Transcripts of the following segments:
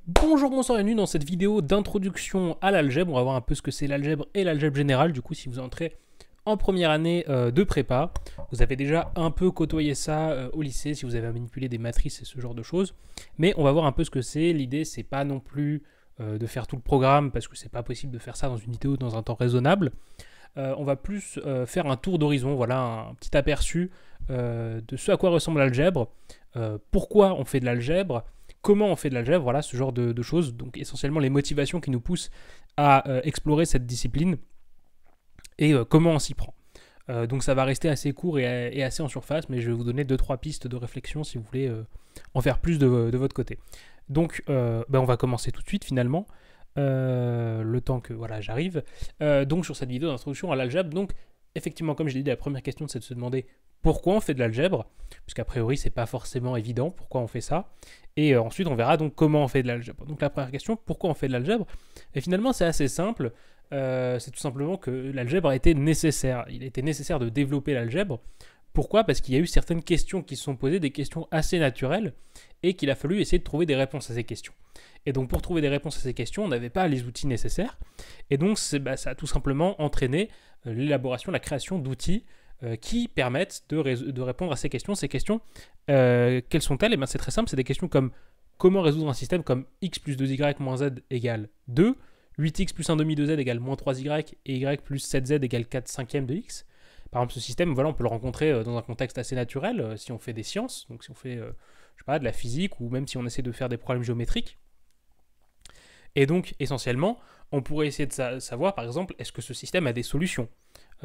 Bonjour, bonsoir, bienvenue dans cette vidéo d'introduction à l'algèbre. On va voir un peu ce que c'est l'algèbre et l'algèbre générale. Du coup, si vous entrez en première année de prépa, vous avez déjà un peu côtoyé ça au lycée, si vous avez manipulé des matrices et ce genre de choses. Mais on va voir un peu ce que c'est. L'idée, c'est pas non plus de faire tout le programme, parce que c'est pas possible de faire ça dans une vidéo dans un temps raisonnable. On va plus faire un tour d'horizon, voilà, un petit aperçu de ce à quoi ressemble l'algèbre, pourquoi on fait de l'algèbre, comment on fait de l'algèbre, voilà, ce genre de choses. Donc essentiellement les motivations qui nous poussent à explorer cette discipline et comment on s'y prend. Donc ça va rester assez court et assez en surface, mais je vais vous donner 2-3 pistes de réflexion si vous voulez en faire plus de votre côté. Donc on va commencer tout de suite finalement, le temps que voilà, j'arrive. Donc sur cette vidéo d'introduction à l'algèbre, donc effectivement comme je l'ai dit, la première question c'est de se demander pourquoi on fait de l'algèbre, puisqu'a priori c'est pas forcément évident pourquoi on fait ça. Et ensuite on verra donc comment on fait de l'algèbre. Donc la première question, pourquoi on fait de l'algèbre? Et finalement c'est assez simple. C'est tout simplement que l'algèbre a été nécessaire. Il a été nécessaire de développer l'algèbre. Pourquoi? Parce qu'il y a eu certaines questions qui se sont posées, des questions assez naturelles, et qu'il a fallu essayer de trouver des réponses à ces questions. Et donc pour trouver des réponses à ces questions, on n'avait pas les outils nécessaires. Et donc ça a tout simplement entraîné l'élaboration, la création d'outils qui permettent de répondre à ces questions. Ces questions, quelles sont-elles? Et bien c'est très simple, c'est des questions comme comment résoudre un système comme x plus 2y moins z égale 2, 8x plus 1 demi de z égale moins 3y, et y plus 7z égale 4 cinquièmes de x. Par exemple, ce système, voilà, on peut le rencontrer dans un contexte assez naturel, si on fait des sciences, donc si on fait, je sais pas, de la physique, ou même si on essaie de faire des problèmes géométriques. Et donc, essentiellement, on pourrait essayer de savoir, par exemple, est-ce que ce système a des solutions?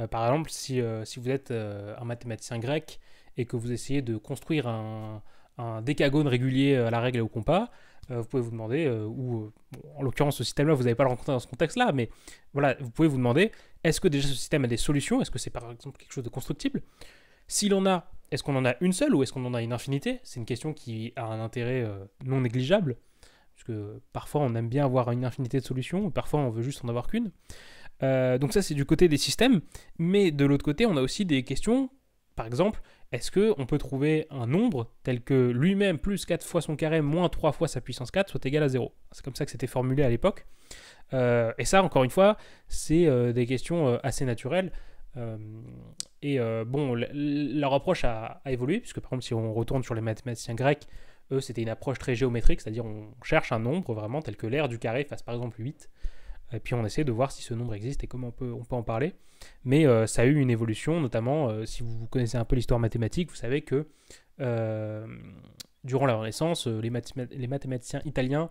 Par exemple, si vous êtes un mathématicien grec et que vous essayez de construire un décagone régulier à la règle et au compas, vous pouvez vous demander, en l'occurrence ce système-là, vous n'allez pas le rencontrer dans ce contexte-là, mais voilà, vous pouvez vous demander, est-ce que déjà ce système a des solutions? Est-ce que c'est par exemple quelque chose de constructible? S'il en a, est-ce qu'on en a une seule ou est-ce qu'on en a une infinité? C'est une question qui a un intérêt non négligeable, parce que parfois on aime bien avoir une infinité de solutions, ou parfois on veut juste en avoir qu'une. Donc ça c'est du côté des systèmes, mais de l'autre côté on a aussi des questions, par exemple, est-ce qu'on peut trouver un nombre tel que lui-même plus 4 fois son carré moins 3 fois sa puissance 4 soit égal à 0? C'est comme ça que c'était formulé à l'époque. Et ça, encore une fois, c'est des questions assez naturelles. Bon, leur approche a évolué, puisque par exemple, si on retourne sur les mathématiciens grecs, eux, c'était une approche très géométrique, c'est-à-dire on cherche un nombre vraiment tel que l'aire du carré fasse par exemple 8, et puis on essaie de voir si ce nombre existe et comment on peut en parler. Mais ça a eu une évolution, notamment si vous connaissez un peu l'histoire mathématique, vous savez que durant la Renaissance, les mathématiciens italiens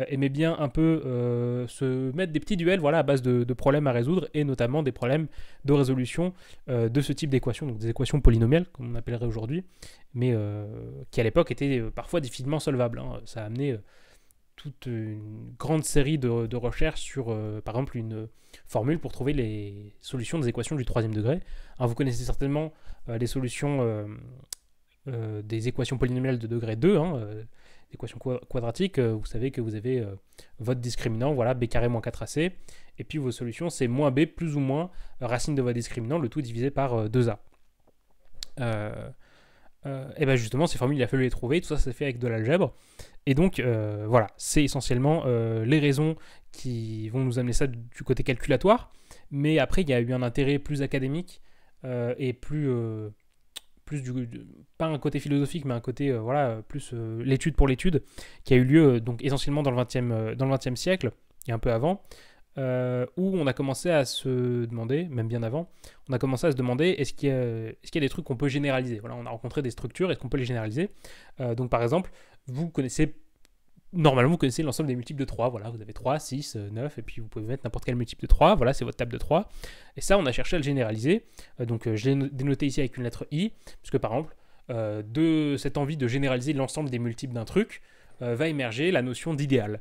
aimaient bien un peu se mettre des petits duels, voilà, à base de problèmes à résoudre, et notamment des problèmes de résolution de ce type d'équations, donc des équations polynomiales, comme on appellerait aujourd'hui, mais qui à l'époque étaient parfois difficilement solvables. Hein. Ça a amené toute une grande série de recherches sur, par exemple, une formule pour trouver les solutions des équations du troisième degré. Alors, vous connaissez certainement les solutions des équations polynomiales de degré 2, hein, équations quadratiques. Vous savez que vous avez votre discriminant, voilà, b carré moins 4ac, et puis vos solutions, c'est moins b plus ou moins racine de votre discriminant, le tout divisé par 2a. Et bien justement, ces formules, il a fallu les trouver, tout ça, c'est fait avec de l'algèbre. Et donc, voilà, c'est essentiellement les raisons qui vont nous amener ça du côté calculatoire. Mais après, il y a eu un intérêt plus académique et plus pas un côté philosophique, mais un côté, voilà, plus l'étude pour l'étude, qui a eu lieu donc essentiellement dans le 20e siècle, et un peu avant, où on a commencé à se demander, même bien avant, on a commencé à se demander est-ce qu'il y a des trucs qu'on peut généraliser. Voilà, on a rencontré des structures, est-ce qu'on peut les généraliser? Donc par exemple, normalement vous connaissez l'ensemble des multiples de 3, voilà, vous avez 3, 6, 9, et puis vous pouvez mettre n'importe quel multiple de 3, voilà, c'est votre table de 3, et ça on a cherché à le généraliser, donc je l'ai dénoté ici avec une lettre I, puisque par exemple, de cette envie de généraliser l'ensemble des multiples d'un truc, va émerger la notion d'idéal.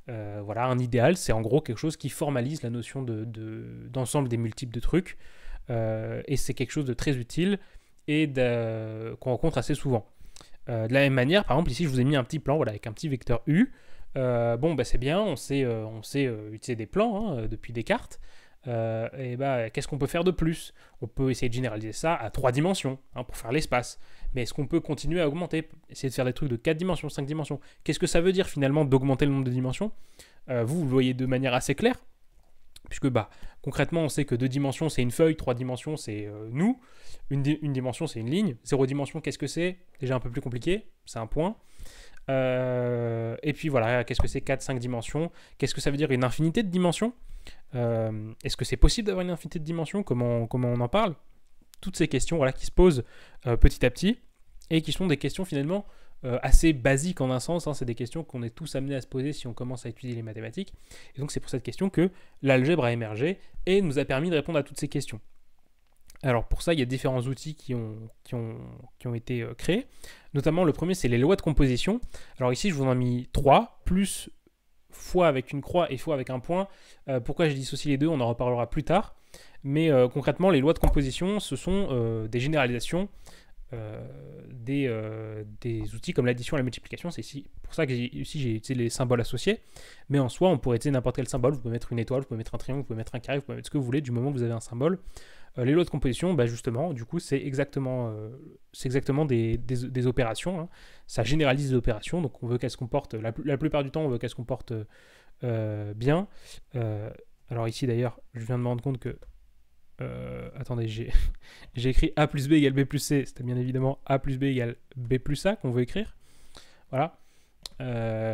Voilà, un idéal, c'est en gros quelque chose qui formalise la notion d'ensemble des multiples de trucs, et c'est quelque chose de très utile et qu'on rencontre assez souvent. De la même manière, par exemple, ici je vous ai mis un petit plan, voilà, avec un petit vecteur U. Bon, bah, c'est bien, on sait utiliser des plans hein, depuis Descartes. et bah, qu'est-ce qu'on peut faire de plus? On peut essayer de généraliser ça à 3 dimensions pour faire l'espace. Mais est-ce qu'on peut continuer à augmenter? Essayer de faire des trucs de 4 dimensions, 5 dimensions. Qu'est-ce que ça veut dire finalement d'augmenter le nombre de dimensions? Vous le voyez de manière assez claire, puisque bah, concrètement, on sait que 2 dimensions, c'est une feuille, 3 dimensions, c'est nous, une dimension, c'est une ligne, 0 dimension, qu'est-ce que c'est? Déjà un peu plus compliqué, c'est un point. Et puis voilà, qu'est-ce que c'est 4, 5 dimensions? Qu'est-ce que ça veut dire une infinité de dimensions? Est-ce que c'est possible d'avoir une infinité de dimensions? Comment on en parle? Toutes ces questions voilà, qui se posent petit à petit, et qui sont des questions finalement assez basiques en un sens, c'est des questions qu'on est tous amenés à se poser si on commence à étudier les mathématiques, et donc c'est pour cette question que l'algèbre a émergé et nous a permis de répondre à toutes ces questions. Alors pour ça, il y a différents outils qui ont été créés, notamment le premier c'est les lois de composition. Alors ici je vous en ai mis 3, plus fois avec une croix et fois avec un point. Pourquoi je dissocie les deux, on en reparlera plus tard. Mais concrètement, les lois de composition, ce sont des généralisations des outils comme l'addition et la multiplication. C'est ici, pour ça que ici j'ai utilisé les symboles associés. Mais en soi, on pourrait utiliser n'importe quel symbole. Vous pouvez mettre une étoile, vous pouvez mettre un triangle, vous pouvez mettre un carré, vous pouvez mettre ce que vous voulez du moment que vous avez un symbole. Les lois de composition, bah justement, du coup, c'est exactement des opérations. Ça généralise les opérations, donc on veut qu'elles se comportent, la plupart du temps, on veut qu'elles se comportent bien. Alors ici, d'ailleurs, je viens de me rendre compte que... attendez, j'ai écrit A plus B égale B plus C. C'était bien évidemment A plus B égale B plus A qu'on veut écrire. Voilà.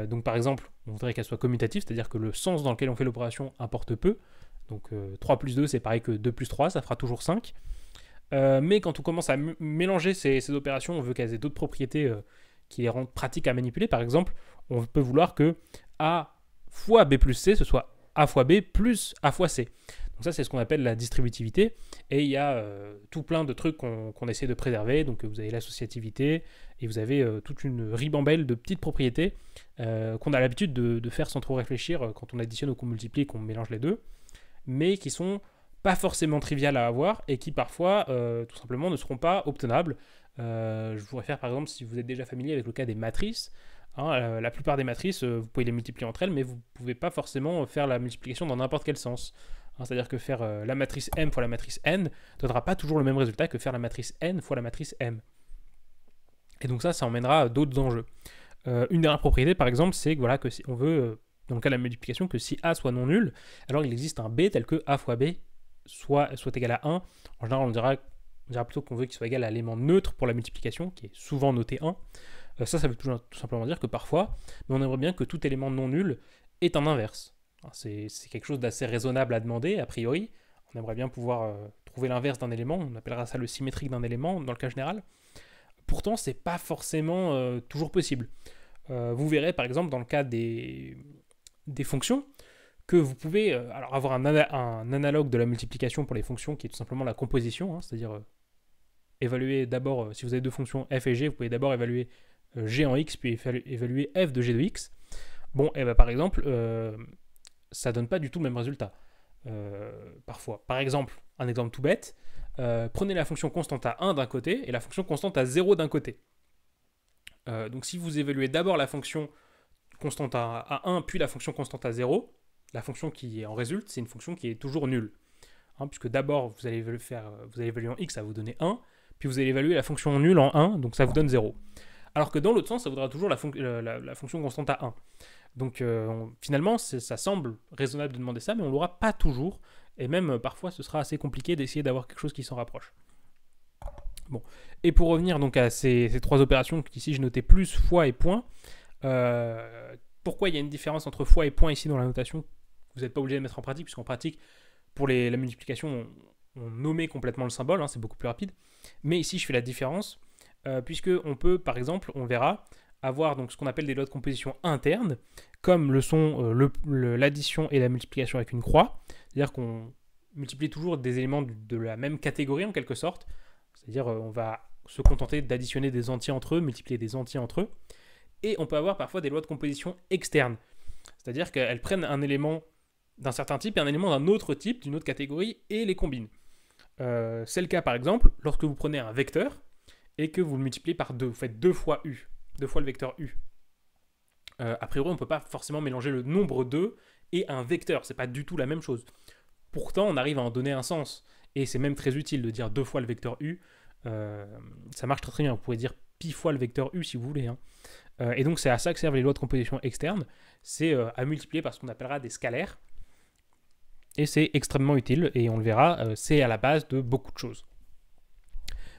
Donc par exemple, on voudrait qu'elle soit commutative, c'est-à-dire que le sens dans lequel on fait l'opération importe peu. Donc 3 plus 2, c'est pareil que 2 plus 3, ça fera toujours 5. Mais quand on commence à mélanger ces opérations, on veut qu'elles aient d'autres propriétés qui les rendent pratiques à manipuler. Par exemple, on peut vouloir que A fois B plus C, ce soit A fois B plus A fois C. Donc ça, c'est ce qu'on appelle la distributivité. Et il y a tout plein de trucs qu'on essaie de préserver. Donc vous avez l'associativité et vous avez toute une ribambelle de petites propriétés qu'on a l'habitude de faire sans trop réfléchir quand on additionne ou qu'on multiplie et qu'on mélange les deux, mais qui sont pas forcément triviales à avoir et qui parfois tout simplement ne seront pas obtenables. Je vous réfère par exemple, si vous êtes déjà familier avec le cas des matrices, la plupart des matrices, vous pouvez les multiplier entre elles, mais vous ne pouvez pas forcément faire la multiplication dans n'importe quel sens. C'est-à-dire que faire la matrice M fois la matrice N ne donnera pas toujours le même résultat que faire la matrice N fois la matrice M. Et donc ça emmènera à d'autres enjeux. Une dernière propriété, par exemple, c'est que, voilà, que si on veut, dans le cas de la multiplication, que si A soit non nul, alors il existe un B tel que A fois B soit égal à 1. En général, on dira plutôt qu'on veut qu'il soit égal à l'élément neutre pour la multiplication, qui est souvent noté 1. Ça veut tout simplement dire que parfois, mais on aimerait bien que tout élément non nul ait un inverse. C'est quelque chose d'assez raisonnable à demander, a priori. On aimerait bien pouvoir trouver l'inverse d'un élément, on appellera ça le symétrique d'un élément dans le cas général. Pourtant, c'est pas forcément toujours possible. Vous verrez par exemple dans le cas des fonctions que vous pouvez alors avoir un analogue de la multiplication pour les fonctions qui est tout simplement la composition, c'est-à-dire évaluer d'abord, si vous avez deux fonctions f et g, vous pouvez d'abord évaluer g en x puis évaluer f de g de x. Bon, et ben par exemple, ça donne pas du tout le même résultat. Parfois. Par exemple, un exemple tout bête, prenez la fonction constante à 1 d'un côté et la fonction constante à 0 d'un côté. Donc si vous évaluez d'abord la fonction constante à 1 puis la fonction constante à 0, la fonction qui en résulte, c'est une fonction qui est toujours nulle. Puisque d'abord, vous allez évaluer en x, ça va vous donner 1, puis vous allez évaluer la fonction nulle en 1, donc ça vous donne 0. Alors que dans l'autre sens, ça voudra toujours la fonction constante à 1. Donc finalement, ça semble raisonnable de demander ça, mais on ne l'aura pas toujours. Et même parfois, ce sera assez compliqué d'essayer d'avoir quelque chose qui s'en rapproche. Bon. Et pour revenir donc à ces trois opérations, ici je notais plus, fois et point. Pourquoi il y a une différence entre fois et point ici dans la notation? Vous n'êtes pas obligé de mettre en pratique, puisqu'en pratique, pour la multiplication, on nommait complètement le symbole, c'est beaucoup plus rapide. Mais ici, je fais la différence, puisque on peut, par exemple, on verra, avoir donc ce qu'on appelle des lois de composition internes, comme le sont l'addition et la multiplication avec une croix. C'est-à-dire qu'on multiplie toujours des éléments de la même catégorie en quelque sorte. C'est-à-dire on va se contenter d'additionner des entiers entre eux, multiplier des entiers entre eux. Et on peut avoir parfois des lois de composition externes. C'est-à-dire qu'elles prennent un élément d'un certain type et un élément d'un autre type, d'une autre catégorie, et les combinent. C'est le cas par exemple lorsque vous prenez un vecteur et que vous le multipliez par 2. Vous faites 2 fois u, 2 fois le vecteur u. A priori, on ne peut pas forcément mélanger le nombre 2 et un vecteur. C'est pas du tout la même chose. pourtant on arrive à en donner un sens. Et c'est même très utile de dire 2 fois le vecteur U. Ça marche très très bien. Vous pouvez dire pi fois le vecteur U si vous voulez. Hein. Et donc c'est à ça que servent les lois de composition externes. C'est à multiplier par ce qu'on appellera des scalaires. Et c'est extrêmement utile. Et on le verra, c'est à la base de beaucoup de choses.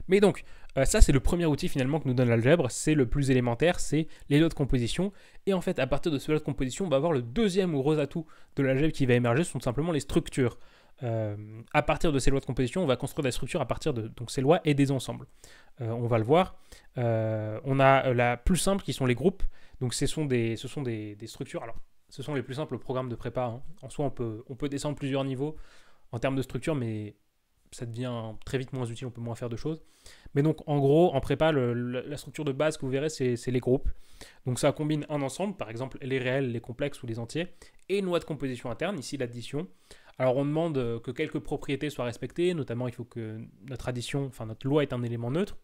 Mais donc, ça c'est le premier outil finalement que nous donne l'algèbre. C'est le plus élémentaire, c'est les lois de composition. Et en fait, à partir de ces lois de composition, on va avoir le deuxième gros atout de l'algèbre qui va émerger, ce sont simplement les structures. À partir de ces lois de composition, on va construire des structures à partir de donc, ces lois et des ensembles. On va le voir. On a la plus simple qui sont les groupes. Donc ce sont des structures. Alors, ce sont les plus simples programmes de prépa. Hein. En soi, on peut descendre plusieurs niveaux en termes de structure, mais ça devient très vite moins utile, on peut moins faire de choses. Mais donc, en gros, en prépa, la structure de base que vous verrez, c'est les groupes. Donc ça combine un ensemble, par exemple les réels, les complexes ou les entiers, et une loi de composition interne, ici l'addition. Alors on demande que quelques propriétés soient respectées, notamment il faut que notre addition, enfin notre loi est un élément neutre.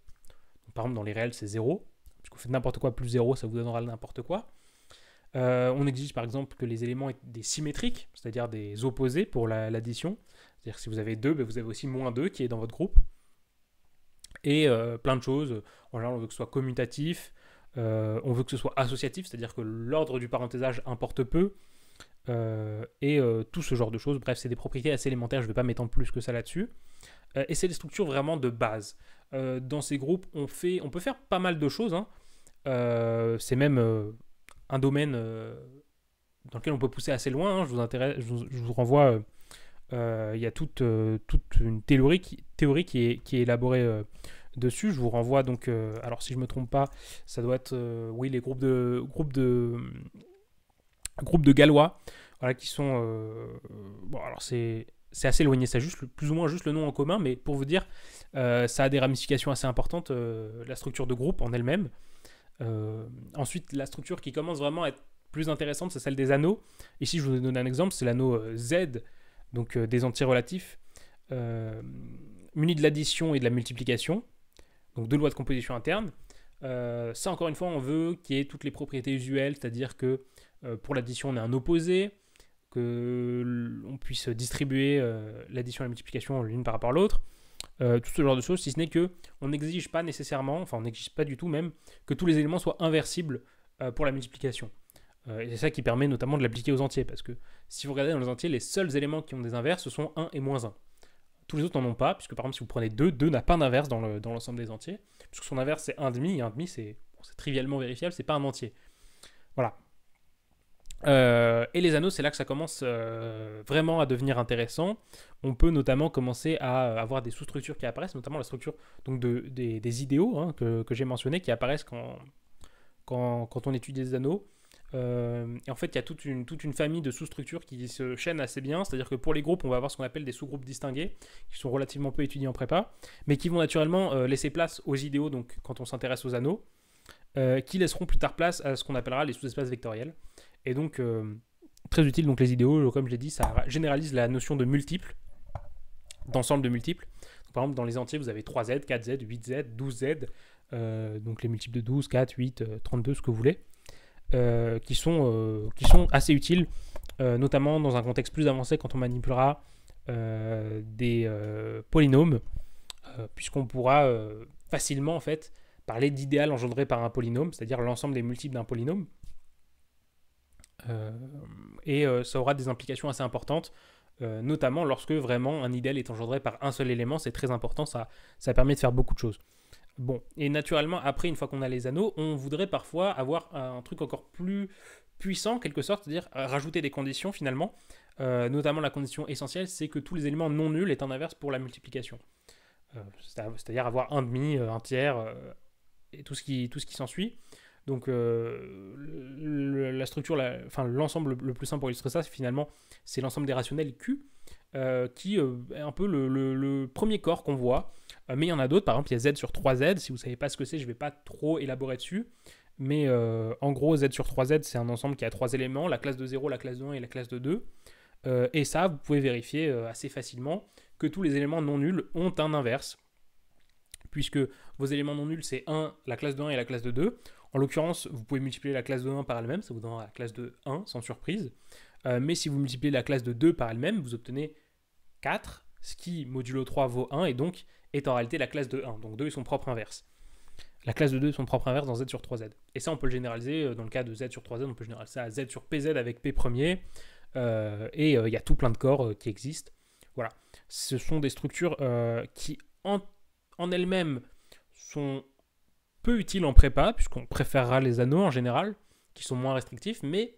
Donc, par exemple dans les réels c'est 0, puisque vous faites n'importe quoi plus 0, ça vous donnera n'importe quoi. On exige par exemple que les éléments aient des symétriques, c'est-à-dire des opposés pour l'addition. C'est-à-dire que si vous avez 2, ben vous avez aussi moins 2 qui est dans votre groupe. Et plein de choses. En général on veut que ce soit commutatif, on veut que ce soit associatif, c'est-à-dire que l'ordre du parenthésage importe peu. Et tout ce genre de choses. Bref, c'est des propriétés assez élémentaires, je ne vais pas m'étendre plus que ça là-dessus. Et c'est des structures vraiment de base. Dans ces groupes, on peut faire pas mal de choses. Hein. C'est même un domaine dans lequel on peut pousser assez loin. Hein. Je vous renvoie. Il y a toute une théorie qui est élaborée dessus. Je vous renvoie donc. Alors, si je ne me trompe pas, ça doit être oui, les groupes de Galois, voilà, qui sont... bon, alors c'est assez éloigné, ça juste plus ou moins juste le nom en commun, mais pour vous dire, ça a des ramifications assez importantes, la structure de groupe en elle-même. Ensuite, la structure qui commence vraiment à être plus intéressante, c'est celle des anneaux. Ici, je vous donne un exemple, c'est l'anneau Z, donc des entiers relatifs, munis de l'addition et de la multiplication, donc 2 lois de composition interne. Ça, encore une fois, on veut qu'il y ait toutes les propriétés usuelles, c'est-à-dire que pour l'addition, on a un opposé, qu'on puisse distribuer l'addition et la multiplication l'une par rapport à l'autre, tout ce genre de choses, si ce n'est qu'on n'exige pas nécessairement, enfin on n'exige pas du tout même, que tous les éléments soient inversibles pour la multiplication. Et c'est ça qui permet notamment de l'appliquer aux entiers, parce que si vous regardez dans les entiers, les seuls éléments qui ont des inverses, ce sont 1 et moins 1. Tous les autres n'en ont pas, puisque par exemple si vous prenez 2, 2 n'a pas d'inverse dans l'ensemble des entiers, puisque son inverse c'est 1,5, et 1,5 c'est trivialement vérifiable, c'est pas un entier. Voilà. Et les anneaux, c'est là que ça commence vraiment à devenir intéressant. On peut notamment commencer à avoir des sous-structures qui apparaissent, notamment la structure donc des idéaux hein, que j'ai mentionné, qui apparaissent quand on étudie les anneaux. Et en fait, il y a toute une famille de sous-structures qui se chaînent assez bien. C'est-à-dire que pour les groupes, on va avoir ce qu'on appelle des sous-groupes distingués, qui sont relativement peu étudiés en prépa, mais qui vont naturellement laisser place aux idéaux, donc quand on s'intéresse aux anneaux, qui laisseront plus tard place à ce qu'on appellera les sous-espaces vectoriels. Et donc, très utile, donc les idéaux, comme je l'ai dit, ça généralise la notion de multiples, d'ensemble de multiples. Donc, par exemple, dans les entiers, vous avez 3Z, 4Z, 8Z, 12Z, donc les multiples de 12, 4, 8, 32, ce que vous voulez, qui sont assez utiles, notamment dans un contexte plus avancé quand on manipulera des polynômes, puisqu'on pourra facilement, en fait, parler d'idéal engendré par un polynôme, c'est-à-dire l'ensemble des multiples d'un polynôme. Et ça aura des implications assez importantes, notamment lorsque vraiment un idéal est engendré par un seul élément. C'est très important, ça permet de faire beaucoup de choses. Bon, et naturellement, après, une fois qu'on a les anneaux, on voudrait parfois avoir un truc encore plus puissant, en quelque sorte, c'est-à-dire rajouter des conditions finalement, notamment la condition essentielle, c'est que tous les éléments non nuls est un inverse pour la multiplication. C'est-à-dire avoir un demi, un tiers, et tout ce qui s'ensuit. Donc la structure, l'ensemble le plus simple pour illustrer ça, c'est l'ensemble des rationnels Q, qui est un peu le premier corps qu'on voit. Mais il y en a d'autres, par exemple il y a Z sur 3Z, si vous ne savez pas ce que c'est, je ne vais pas trop élaborer dessus. Mais en gros, Z sur 3Z, c'est un ensemble qui a 3 éléments, la classe de 0, la classe de 1 et la classe de 2. Et ça, vous pouvez vérifier assez facilement que tous les éléments non nuls ont un inverse, puisque vos éléments non nuls, c'est 1, la classe de 1 et la classe de 2. En l'occurrence, vous pouvez multiplier la classe de 1 par elle-même, ça vous donnera la classe de 1, sans surprise. Mais si vous multipliez la classe de 2 par elle-même, vous obtenez 4, ce qui modulo 3 vaut 1, et donc est en réalité la classe de 1. Donc 2 est son propre inverse. La classe de 2 est son propre inverse dans Z sur 3Z. Et ça, on peut le généraliser dans le cas de Z sur 3Z, on peut généraliser ça à Z sur PZ avec P premier. Et il y a tout plein de corps qui existent. Voilà. Ce sont des structures qui, en elles-mêmes, sont peu utiles en prépa, puisqu'on préférera les anneaux en général, qui sont moins restrictifs, mais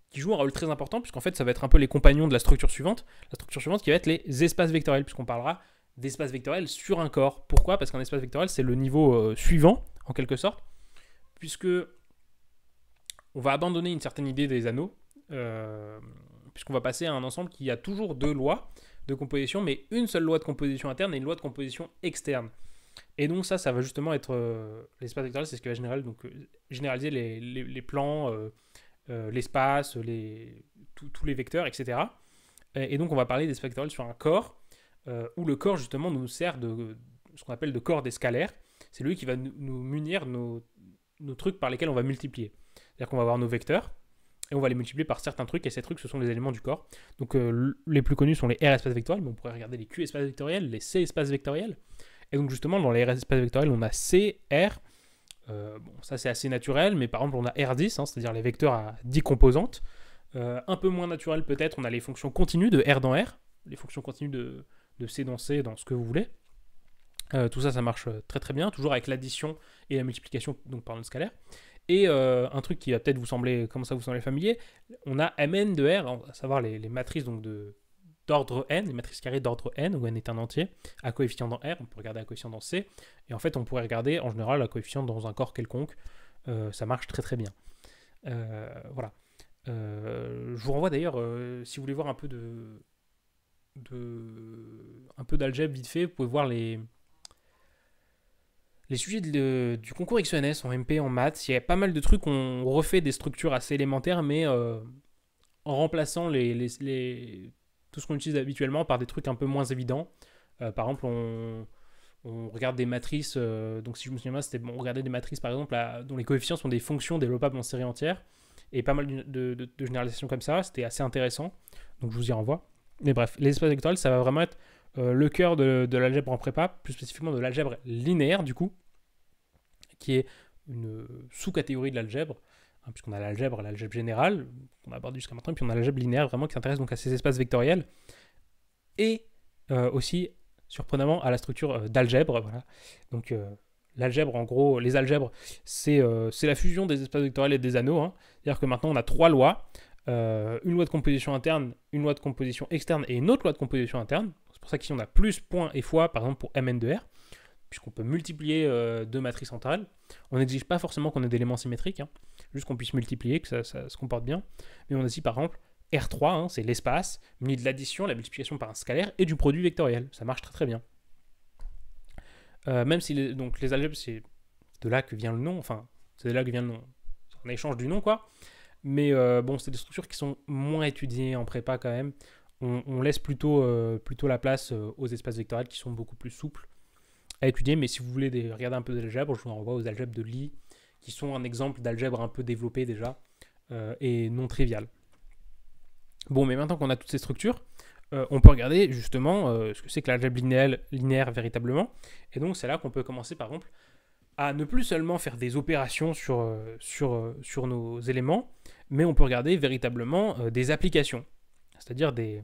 qui jouent un rôle très important, puisqu'en fait, ça va être un peu les compagnons de la structure suivante. La structure suivante qui va être les espaces vectoriels, puisqu'on parlera d'espaces vectoriels sur un corps. Pourquoi ? Parce qu'un espace vectoriel, c'est le niveau suivant, en quelque sorte, puisque on va abandonner une certaine idée des anneaux, puisqu'on va passer à un ensemble qui a toujours 2 lois de composition, mais une seule loi de composition interne et une loi de composition externe. Et donc ça va justement être l'espace vectoriel, c'est ce qui va généraliser les plans, l'espace, tous les vecteurs, etc. Et donc on va parler d'espace vectoriel sur un corps, où le corps justement nous sert de ce qu'on appelle de corps des scalaires. C'est lui qui va nous munir nos trucs par lesquels on va multiplier. C'est-à-dire qu'on va avoir nos vecteurs, et on va les multiplier par certains trucs, et ces trucs, ce sont les éléments du corps. Donc les plus connus sont les R espaces vectoriels, mais on pourrait regarder les Q espaces vectoriels, les C espaces vectoriels. Et donc justement, dans les R espaces vectoriels, on a C, R. Bon, ça c'est assez naturel, mais par exemple, on a R10, hein, c'est-à-dire les vecteurs à 10 composantes. Un peu moins naturel peut-être, on a les fonctions continues de R dans R, les fonctions continues de C dans C, dans ce que vous voulez. Tout ça, ça marche très très bien, toujours avec l'addition et la multiplication donc par notre scalaire. Et un truc qui va peut-être vous sembler familier, on a Mn de R, à savoir les matrices donc d'ordre n, les matrices carrées d'ordre n, où n est un entier, à coefficient dans R, on peut regarder à coefficient dans C, et en fait on pourrait regarder en général à coefficient dans un corps quelconque, ça marche très très bien. Voilà. Je vous renvoie d'ailleurs, si vous voulez voir un peu d'algèbre vite fait, vous pouvez voir les sujets du concours XENS en MP, en maths. Il y a pas mal de trucs, on refait des structures assez élémentaires, mais en remplaçant tout ce qu'on utilise habituellement par des trucs un peu moins évidents. Par exemple, on regarde des matrices, donc si je me souviens bien, on regardait des matrices par exemple dont les coefficients sont des fonctions développables en série entière, et pas mal de généralisations comme ça, c'était assez intéressant, donc je vous y renvoie. Mais bref, les espaces vectoriels, ça va vraiment être le cœur de l'algèbre en prépa, plus spécifiquement de l'algèbre linéaire du coup, qui est une sous-catégorie de l'algèbre, hein, puisqu'on a l'algèbre générale, qu'on a abordé jusqu'à maintenant, et puis on a l'algèbre linéaire vraiment qui s'intéresse donc à ces espaces vectoriels, et aussi, surprenamment, à la structure d'algèbre. Voilà. Donc l'algèbre, en gros, les algèbres, c'est la fusion des espaces vectoriels et des anneaux, hein. C'est-à-dire que maintenant on a 3 lois, une loi de composition interne, une loi de composition externe et une autre loi de composition interne. C'est pour ça qu'ici on a plus, point et fois, par exemple pour Mn de R, puisqu'on peut multiplier 2 matrices centrales. On n'exige pas forcément qu'on ait d'éléments symétriques, hein, juste qu'on puisse multiplier, que ça se comporte bien. Mais on a aussi par exemple R3, hein, c'est l'espace, muni de l'addition, la multiplication par un scalaire et du produit vectoriel. Ça marche très très bien. Même si les algèbres, c'est de là que vient le nom, enfin, c'est de là que vient le nom. C'est un échange du nom, quoi. Mais bon, c'est des structures qui sont moins étudiées en prépa quand même. On laisse plutôt la place aux espaces vectoriels qui sont beaucoup plus souples à étudier. Mais si vous voulez regarder un peu d'algèbre, je vous renvoie aux algèbres de Lie, qui sont un exemple d'algèbre un peu développé déjà et non trivial. Bon, mais maintenant qu'on a toutes ces structures, on peut regarder justement ce que c'est que l'algèbre linéaire véritablement. Et donc c'est là qu'on peut commencer par exemple à ne plus seulement faire des opérations sur nos éléments, mais on peut regarder véritablement des applications, c'est-à-dire des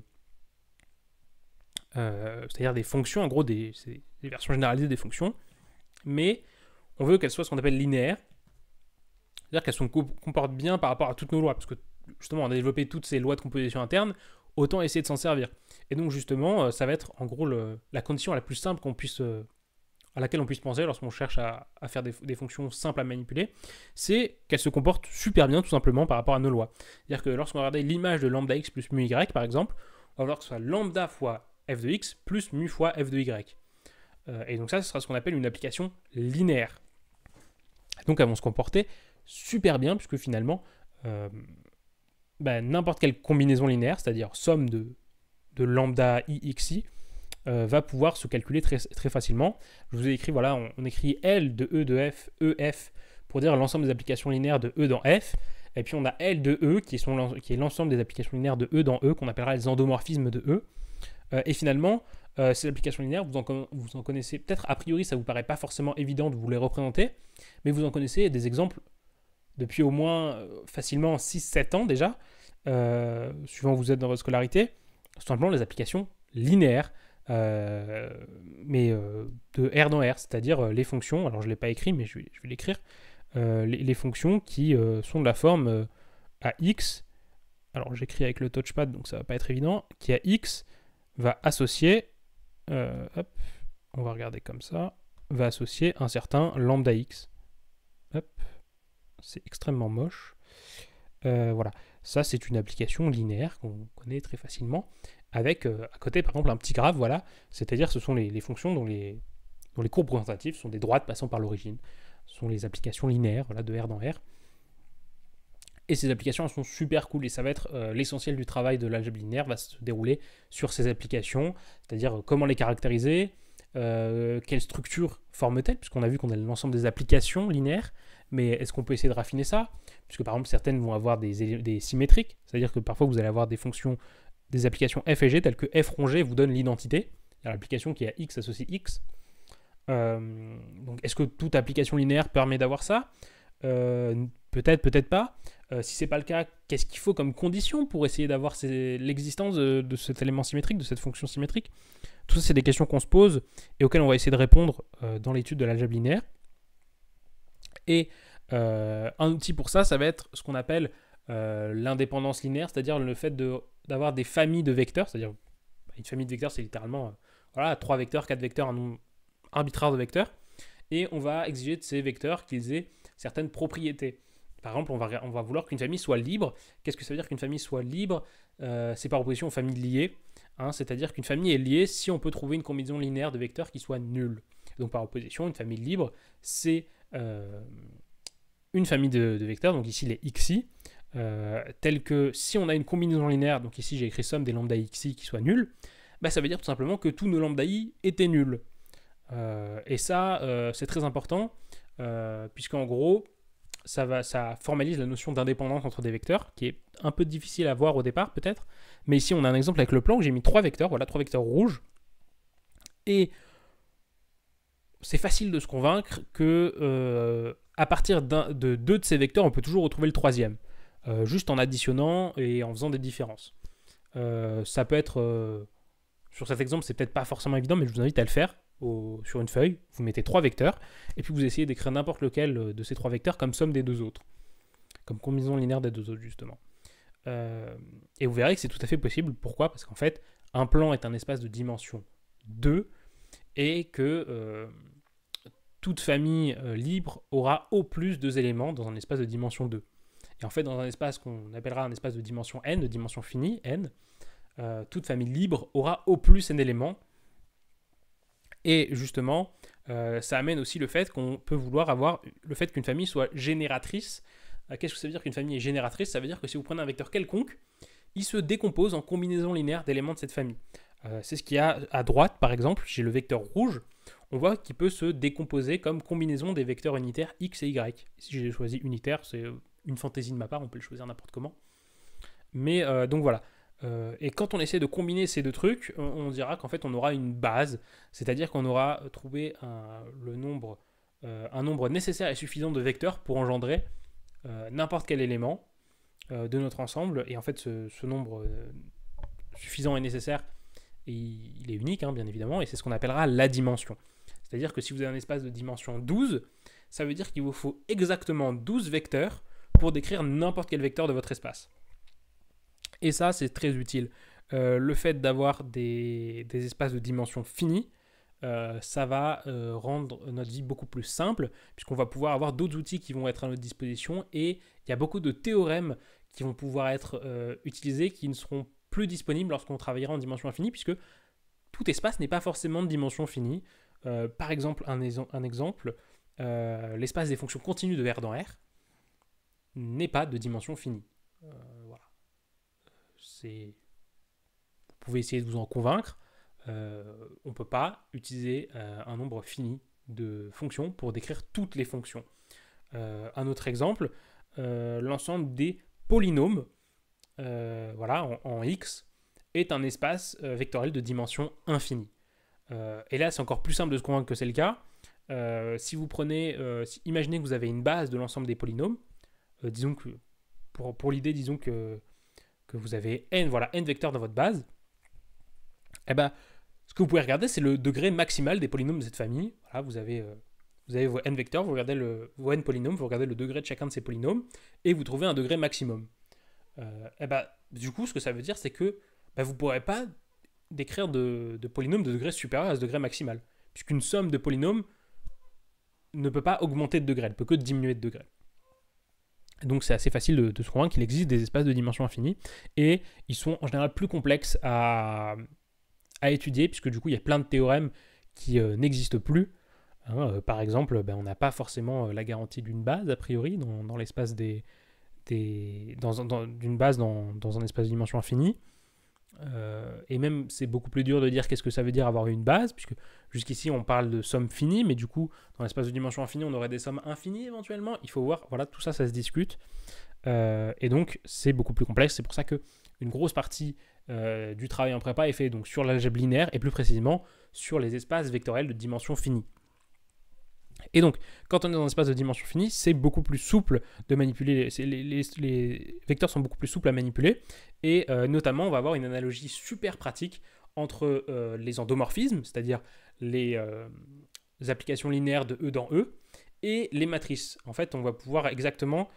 fonctions, en gros c'est des versions généralisées des fonctions, mais on veut qu'elles soient ce qu'on appelle linéaires, c'est-à-dire qu'elles se comportent bien par rapport à toutes nos lois, parce que justement on a développé toutes ces lois de composition interne, autant essayer de s'en servir. Et donc justement, ça va être en gros la condition la plus simple à laquelle on puisse penser lorsqu'on cherche à faire des fonctions simples à manipuler, c'est qu'elles se comportent super bien tout simplement par rapport à nos lois. C'est-à-dire que lorsqu'on va regarder l'image de lambda x plus mu y par exemple, on va voir que ce soit lambda fois f de x plus mu fois f de y. Et donc ça, ce sera ce qu'on appelle une application linéaire. Donc elles vont se comporter super bien puisque finalement, n'importe quelle combinaison linéaire, c'est-à-dire somme de lambda i xi, va pouvoir se calculer très, très facilement. Je vous ai écrit, voilà, on écrit L de E de F, EF, pour dire l'ensemble des applications linéaires de E dans F. Et puis on a L de E, qui est l'ensemble des applications linéaires de E dans E, qu'on appellera les endomorphismes de E. Et finalement, ces applications linéaires, vous en connaissez, peut-être a priori ça vous paraît pas forcément évident de vous les représenter, mais vous en connaissez des exemples depuis au moins facilement 6-7 ans déjà, suivant où vous êtes dans votre scolarité, tout simplement les applications linéaires, mais de R dans R, c'est-à-dire les fonctions, alors je ne l'ai pas écrit, mais je vais l'écrire, les fonctions qui sont de la forme à x, alors j'écris avec le touchpad, donc ça ne va pas être évident, qui à x va associer, hop, on va regarder comme ça, va associer un certain lambda x. Hop, c'est extrêmement moche. Voilà, ça c'est une application linéaire qu'on connaît très facilement, avec à côté par exemple un petit graphe, voilà, c'est-à-dire ce sont les fonctions dont les courbes représentatives sont des droites passant par l'origine. Ce sont les applications linéaires, voilà, de R dans R. Et ces applications elles sont super cool et ça va être l'essentiel du travail de l'algèbre linéaire va se dérouler sur ces applications, c'est-à-dire comment les caractériser, quelle structure forme-t-elle, puisqu'on a vu qu'on a l'ensemble des applications linéaires, mais est-ce qu'on peut essayer de raffiner ça? Puisque par exemple certaines vont avoir des symétriques, c'est-à-dire que parfois vous allez avoir des fonctions, des applications f et g, telles que f rond g vous donne l'identité, il y a l'application qui a x associe x. Donc est-ce que toute application linéaire permet d'avoir ça? Peut-être, peut-être pas. Si c'est pas le cas, qu'est-ce qu'il faut comme condition pour essayer d'avoir l'existence de cet élément symétrique, de cette fonction symétrique? Tout ça, c'est des questions qu'on se pose et auxquelles on va essayer de répondre dans l'étude de l'algèbre linéaire. Et un outil pour ça, ça va être ce qu'on appelle l'indépendance linéaire, c'est-à-dire le fait d'avoir des familles de vecteurs, c'est-à-dire une famille de vecteurs, c'est littéralement voilà, 3 vecteurs, 4 vecteurs, un nombre arbitraire de vecteurs, et on va exiger de ces vecteurs qu'ils aient certaines propriétés. Par exemple, on va vouloir qu'une famille soit libre. Qu'est-ce que ça veut dire qu'une famille soit libre? C'est par opposition aux familles liées, hein, c'est-à-dire qu'une famille est liée si on peut trouver une combinaison linéaire de vecteurs qui soit nulle. Donc par opposition, une famille libre, c'est une famille de vecteurs, donc ici les xi, tels que si on a une combinaison linéaire, donc ici j'ai écrit somme des lambda xi qui soit nulle, bah, ça veut dire tout simplement que tous nos lambda i étaient nuls. Et ça, c'est très important, puisqu'en gros, ça formalise la notion d'indépendance entre des vecteurs, qui est un peu difficile à voir au départ, peut-être. Mais ici, on a un exemple avec le plan où j'ai mis 3 vecteurs, voilà, 3 vecteurs rouges. Et c'est facile de se convaincre que à partir de 2 de ces vecteurs, on peut toujours retrouver le troisième, juste en additionnant et en faisant des différences. Ça peut être... sur cet exemple, c'est peut-être pas forcément évident, mais je vous invite à le faire. Sur une feuille, vous mettez 3 vecteurs, et puis vous essayez d'écrire n'importe lequel de ces 3 vecteurs comme somme des 2 autres, comme combinaison linéaire des 2 autres, justement. Et vous verrez que c'est tout à fait possible. Pourquoi? Parce qu'en fait, un plan est un espace de dimension 2, et que toute famille libre aura au plus 2 éléments dans un espace de dimension 2. Et en fait, dans un espace qu'on appellera un espace de dimension n, de dimension finie, n, toute famille libre aura au plus n éléments. Et justement, ça amène aussi le fait qu'on peut vouloir avoir le fait qu'une famille soit génératrice. Qu'est-ce que ça veut dire qu'une famille est génératrice? Ça veut dire que si vous prenez un vecteur quelconque, il se décompose en combinaison linéaire d'éléments de cette famille. C'est ce qu'il y a à droite, par exemple, j'ai le vecteur rouge. On voit qu'il peut se décomposer comme combinaison des vecteurs unitaires x et y. Si j'ai choisi unitaire, c'est une fantaisie de ma part, on peut le choisir n'importe comment. Mais donc voilà. Et quand on essaie de combiner ces deux trucs, on dira qu'en fait on aura une base, c'est-à-dire qu'on aura trouvé un nombre nécessaire et suffisant de vecteurs pour engendrer n'importe quel élément de notre ensemble. Et en fait ce nombre suffisant et nécessaire, il est unique, hein, bien évidemment, et c'est ce qu'on appellera la dimension. C'est-à-dire que si vous avez un espace de dimension 12, ça veut dire qu'il vous faut exactement 12 vecteurs pour décrire n'importe quel vecteur de votre espace. Et ça, c'est très utile. Le fait d'avoir des espaces de dimension finie, ça va rendre notre vie beaucoup plus simple, puisqu'on va pouvoir avoir d'autres outils qui vont être à notre disposition, et il y a beaucoup de théorèmes qui vont pouvoir être utilisés, qui ne seront plus disponibles lorsqu'on travaillera en dimension infinie, puisque tout espace n'est pas forcément de dimension finie. Par exemple, un exemple, l'espace des fonctions continues de R dans R n'est pas de dimension finie. Voilà. Vous pouvez essayer de vous en convaincre. On ne peut pas utiliser un nombre fini de fonctions pour décrire toutes les fonctions. Un autre exemple, l'ensemble des polynômes, voilà, en X, est un espace vectoriel de dimension infinie. Et là, c'est encore plus simple de se convaincre que c'est le cas. Si vous prenez, imaginez que vous avez une base de l'ensemble des polynômes, disons que, pour l'idée, disons que vous avez n, voilà, n vecteurs dans votre base, et ben, ce que vous pouvez regarder, c'est le degré maximal des polynômes de cette famille. Voilà, vous avez vos n vecteurs, vous regardez vos n polynômes, vous regardez le degré de chacun de ces polynômes, et vous trouvez un degré maximum. Et ben, du coup, ce que ça veut dire, c'est que vous ne pourrez pas décrire de polynômes de degré supérieur à ce degré maximal, puisqu'une somme de polynômes ne peut pas augmenter de degré, elle ne peut que diminuer de degré. Donc c'est assez facile de se convaincre qu'il existe des espaces de dimension infinie, et ils sont en général plus complexes à étudier, puisque du coup il y a plein de théorèmes qui n'existent plus. Par exemple, on n'a pas forcément la garantie d'une base, a priori, dans l'espace d'une base dans un espace de dimension infinie. Et même c'est beaucoup plus dur de dire qu'est-ce que ça veut dire avoir une base, puisque jusqu'ici on parle de sommes finies, mais du coup dans l'espace de dimension infinie on aurait des sommes infinies éventuellement. Il faut voir, voilà, tout ça se discute, et donc c'est beaucoup plus complexe. C'est pour ça que une grosse partie du travail en prépa est fait donc sur l'algèbre linéaire, et plus précisément sur les espaces vectoriels de dimension finie. Et donc, quand on est dans un espace de dimension finie, c'est beaucoup plus souple de manipuler, les vecteurs sont beaucoup plus souples à manipuler, et notamment on va avoir une analogie super pratique entre les endomorphismes, c'est-à-dire les applications linéaires de E dans E, et les matrices. En fait, on va pouvoir exactement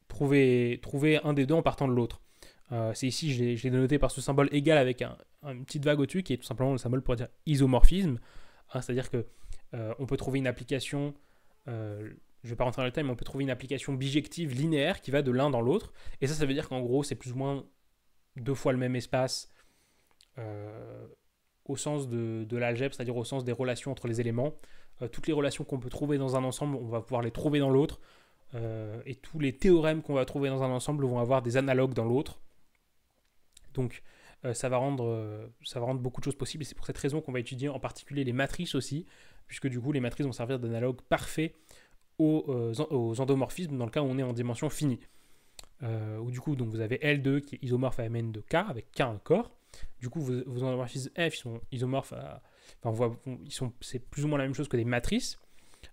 trouver un des deux en partant de l'autre. C'est ici, je l'ai dénoté par ce symbole égal avec une petite vague au-dessus, qui est tout simplement le symbole pour dire isomorphisme, c'est-à-dire que on peut trouver une application, je ne vais pas rentrer dans le détail, mais on peut trouver une application bijective linéaire qui va de l'un dans l'autre. Et ça veut dire qu'en gros, c'est plus ou moins 2 fois le même espace au sens de l'algèbre, c'est-à-dire au sens des relations entre les éléments. Toutes les relations qu'on peut trouver dans un ensemble, on va pouvoir les trouver dans l'autre. Et tous les théorèmes qu'on va trouver dans un ensemble vont avoir des analogues dans l'autre. Donc, ça va rendre beaucoup de choses possibles, et c'est pour cette raison qu'on va étudier en particulier les matrices aussi, puisque du coup les matrices vont servir d'analogue parfait aux endomorphismes dans le cas où on est en dimension finie. Où du coup donc vous avez L2 qui est isomorphe à Mn de K avec K un corps. Du coup vos endomorphismes F sont isomorphes c'est plus ou moins la même chose que des matrices.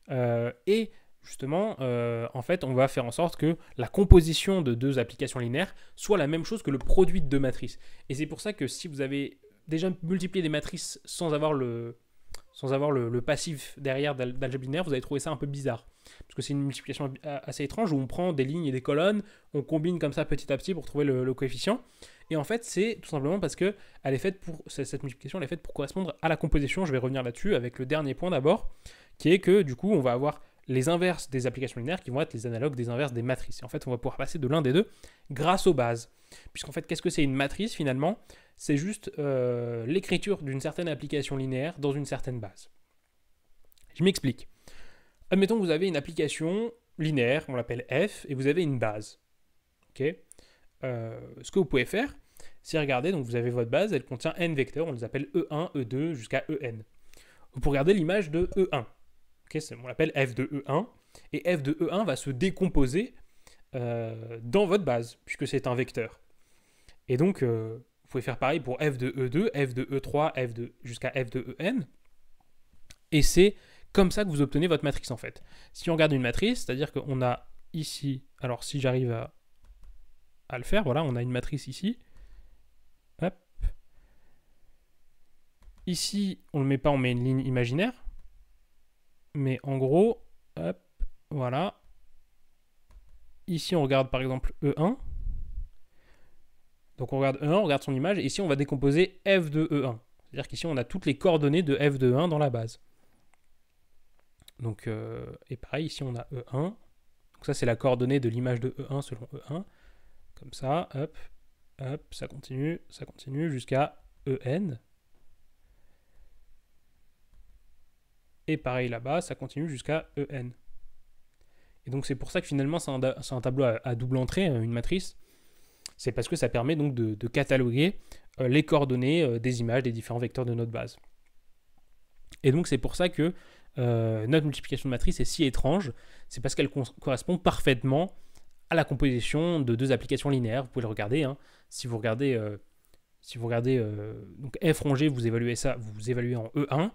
Et justement, en fait, on va faire en sorte que la composition de deux applications linéaires soit la même chose que le produit de deux matrices. Et c'est pour ça que si vous avez déjà multiplié des matrices sans avoir le passif derrière d'algèbre linéaire, vous allez trouver ça un peu bizarre. Parce que c'est une multiplication assez étrange où on prend des lignes et des colonnes, on combine comme ça petit à petit pour trouver le coefficient. Et en fait, c'est tout simplement parce que cette multiplication elle est faite pour correspondre à la composition. Je vais revenir là-dessus avec le dernier point d'abord, qui est que du coup, on va avoir les inverses des applications linéaires qui vont être les analogues des inverses des matrices. Et en fait, on va pouvoir passer de l'un des deux grâce aux bases. Puisqu'en fait, qu'est-ce que c'est une matrice finalement ? C'est juste l'écriture d'une certaine application linéaire dans une certaine base. Je m'explique. Admettons que vous avez une application linéaire, on l'appelle F, et vous avez une base. Okay, ce que vous pouvez faire, c'est regarder, donc vous avez votre base, elle contient n vecteurs, on les appelle E1, E2 jusqu'à En. Vous pouvez regarder l'image de E1. Okay, on l'appelle F de E1, et F de E1 va se décomposer dans votre base, puisque c'est un vecteur. Et donc, vous pouvez faire pareil pour F de E2, F de E3, jusqu'à F de En. Et c'est comme ça que vous obtenez votre matrice en fait. Si on regarde une matrice, c'est-à-dire qu'on a ici, alors si j'arrive à le faire, voilà, on a une matrice ici. Hop. Ici, on ne le met pas, on met une ligne imaginaire. Mais en gros, hop, voilà. Ici, on regarde par exemple E1. Donc on regarde E1, on regarde son image, et ici on va décomposer F de E1. C'est-à-dire qu'ici on a toutes les coordonnées de F de E1 dans la base. Donc, et pareil, ici on a E1. Donc ça c'est la coordonnée de l'image de E1 selon E1. Comme ça, hop, hop, ça continue jusqu'à En. Et pareil là-bas, ça continue jusqu'à En. Et donc c'est pour ça que finalement c'est un tableau à double entrée, une matrice. C'est parce que ça permet donc de cataloguer les coordonnées des images des différents vecteurs de notre base. Et donc c'est pour ça que notre multiplication de matrice est si étrange, c'est parce qu'elle correspond parfaitement à la composition de deux applications linéaires. Vous pouvez le regarder. Hein. Si vous regardez, donc f rond g, vous évaluez ça, vous évaluez en E1,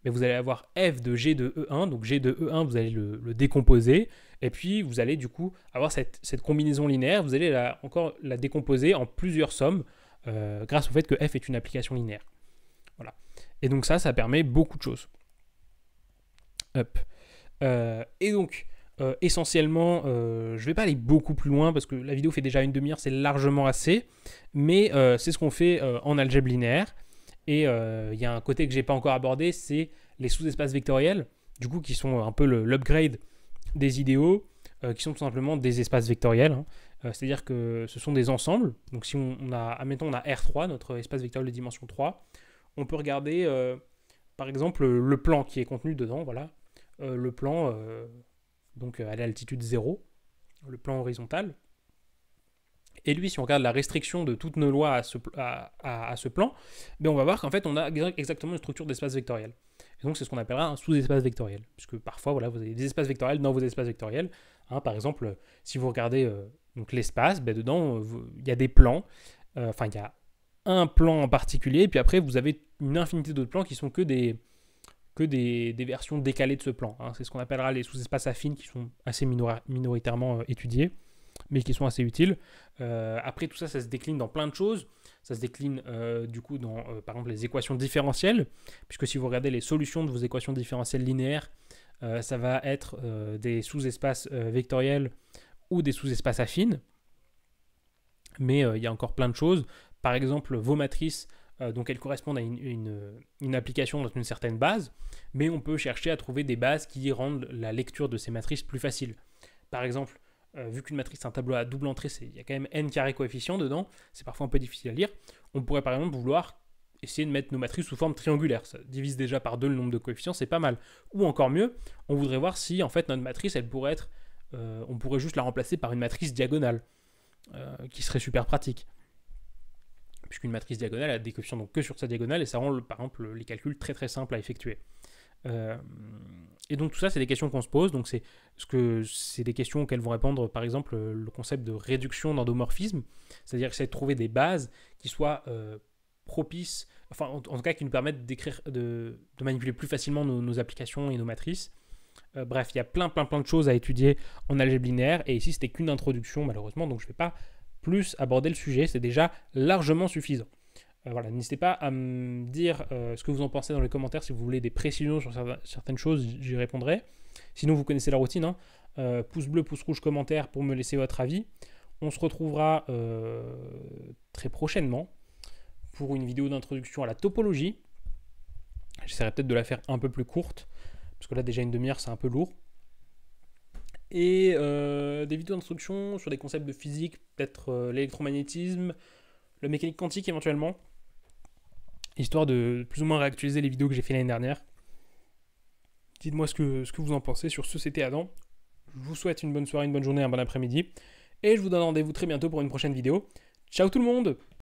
mais vous allez avoir f de g de E1, donc g de E1, vous allez le décomposer, et puis vous allez du coup avoir cette combinaison linéaire, vous allez encore la décomposer en plusieurs sommes, grâce au fait que f est une application linéaire. Voilà. Et donc ça permet beaucoup de choses. Hop. Et donc, essentiellement, je ne vais pas aller beaucoup plus loin parce que la vidéo fait déjà une demi-heure, c'est largement assez, mais c'est ce qu'on fait en algèbre linéaire. Et il y a un côté que je n'ai pas encore abordé, c'est les sous-espaces vectoriels, du coup, qui sont un peu l'upgrade des idéaux, qui sont tout simplement des espaces vectoriels. Hein. C'est-à-dire que ce sont des ensembles. Donc si admettons, on a R3, notre espace vectoriel de dimension 3, on peut regarder, par exemple, le plan qui est contenu dedans, voilà. Le plan, donc à l'altitude 0, le plan horizontal. Et lui, si on regarde la restriction de toutes nos lois à ce plan, ben on va voir qu'en fait, on a exactement une structure d'espace vectoriel. Et donc, c'est ce qu'on appellera un sous-espace vectoriel. Puisque parfois, voilà, vous avez des espaces vectoriels dans vos espaces vectoriels. Hein, par exemple, si vous regardez donc l'espace, ben dedans, il y a des plans. Enfin, il y a un plan en particulier. Et puis après, vous avez une infinité d'autres plans qui sont que des versions décalées de ce plan. Hein. C'est ce qu'on appellera les sous-espaces affines qui sont assez minoritairement étudiés, mais qui sont assez utiles. Après, tout ça, ça se décline dans plein de choses. Ça se décline du coup dans, par exemple, les équations différentielles, puisque si vous regardez les solutions de vos équations différentielles linéaires, ça va être des sous-espaces vectoriels ou des sous-espaces affines. Mais il y a encore plein de choses. Par exemple, vos matrices, donc elles correspondent à une application dans une certaine base, mais on peut chercher à trouver des bases qui rendent la lecture de ces matrices plus facile. Par exemple, vu qu'une matrice est un tableau à double entrée, il y a quand même n carré coefficients dedans, c'est parfois un peu difficile à lire, on pourrait par exemple vouloir essayer de mettre nos matrices sous forme triangulaire. Ça divise déjà par 2 le nombre de coefficients, c'est pas mal. Ou encore mieux, on voudrait voir si en fait notre matrice, elle pourrait être, on pourrait juste la remplacer par une matrice diagonale, qui serait super pratique. Puisqu'une matrice diagonale a des coefficients donc que sur sa diagonale, et ça rend par exemple les calculs très très simples à effectuer. Et donc tout ça, c'est des questions qu'on se pose. Donc c'est des questions auxquelles vont répondre par exemple le concept de réduction d'endomorphisme, c'est-à-dire essayer de trouver des bases qui soient propices, enfin en tout cas qui nous permettent de manipuler plus facilement nos applications et nos matrices. Bref, il y a plein de choses à étudier en algèbre linéaire, et ici c'était qu'une introduction malheureusement, donc je ne vais pas plus aborder le sujet, c'est déjà largement suffisant. Voilà, n'hésitez pas à me dire ce que vous en pensez dans les commentaires. Si vous voulez des précisions sur certaines choses, j'y répondrai. Sinon, vous connaissez la routine. Hein. Pouce bleu, pouce rouge, commentaire pour me laisser votre avis. On se retrouvera très prochainement pour une vidéo d'introduction à la topologie. J'essaierai peut-être de la faire un peu plus courte, parce que là, déjà une demi-heure, c'est un peu lourd. Et des vidéos d'introduction sur des concepts de physique, peut-être l'électromagnétisme, la mécanique quantique éventuellement, histoire de plus ou moins réactualiser les vidéos que j'ai fait l'année dernière. Dites-moi ce que vous en pensez sur ce C'était Adam. Je vous souhaite une bonne soirée, une bonne journée, un bon après-midi, et je vous donne rendez-vous très bientôt pour une prochaine vidéo. Ciao tout le monde!